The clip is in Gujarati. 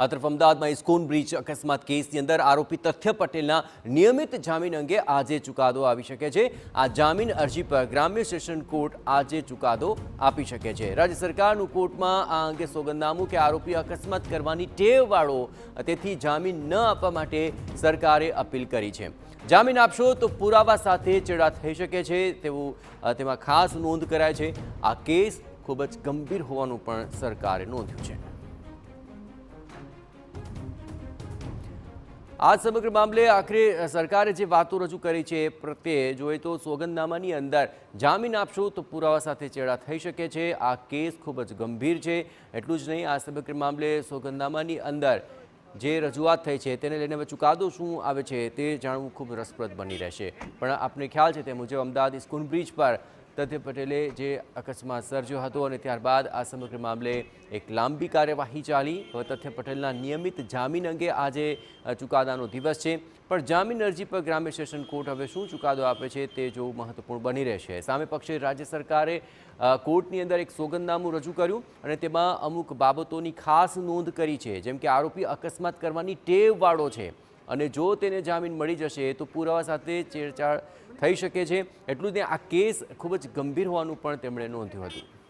આ તરફ અમદાવાદમાં ઇસ્કોન બ્રિજ અકસ્માત કેસની અંદર આરોપી તથ્ય પટેલના નિયમિત જામીન અંગે આજે ચુકાદો આવી શકે છે। આ જામીન અરજી પર ગ્રામ્ય સેશન કોર્ટ આજે ચુકાદો આપી શકે છે। રાજ્ય સરકારનું કોર્ટમાં આ અંગે સોગંદનામું કે આરોપી અકસ્માત કરવાની ટેવવાળો, તેથી જામીન ન આપવા માટે સરકારે અપીલ કરી છે। જામીન આપશો તો પુરાવા સાથે ચેડા થઈ શકે છે તેવું તેમાં ખાસ નોંધ કરાય છે। આ કેસ ખૂબ જ ગંભીર હોવાનું પણ સરકારે નોંધ્યું છે। આ સમગ્ર મામલે આખરે સરકારે જે વાતો રજૂ કરી છે એ પ્રત્યે જોઈએ તો સોગંદનામાની અંદર જામીન આપશો તો પુરાવા સાથે ચેડા થઈ શકે છે। આ કેસ ખૂબ જ ગંભીર છે। એટલું જ નહીં, આ સમગ્ર મામલે સોગંદનામાની અંદર જે રજૂઆત થઈ છે તેને લઈને હવે ચુકાદો શું આવે છે તે જાણવું ખૂબ રસપ્રદ બની રહેશે। પણ આપને ખ્યાલ છે તે મુજબ અમદાવાદ ઇસ્કોન બ્રિજ પર તથ્ય પટેલે જે અકસ્માત સર્જ્યો હતો અને ત્યારબાદ આ સમગ્ર મામલે એક લાંબી કાર્યવાહી ચાલી। હવે તથ્ય પટેલના નિયમિત જામીન અંગે આજે ચુકાદાનો દિવસ છે, પણ જામીન અરજી પર ગ્રામ્ય સેશન કોર્ટ હવે શું ચુકાદો આપે છે તે જોવું મહત્વપૂર્ણ બની રહેશે। સામે પક્ષે રાજ્ય સરકારે કોર્ટની અંદર એક સોગંદનામું રજૂ કર્યું અને તેમાં અમુક બાબતોની ખાસ નોંધ કરી છે, જેમ કે આરોપી અકસ્માત કરવાની ટેવવાળો છે અને જો તેને જામીન મળી જશે તો પુરાવા સાથે છેડછાડ થઈ શકે છે। એટલું જ નહીં, આ કેસ ખૂબ જ ગંભીર હોવાનું પણ તેમણે નોંધ્યું હતું।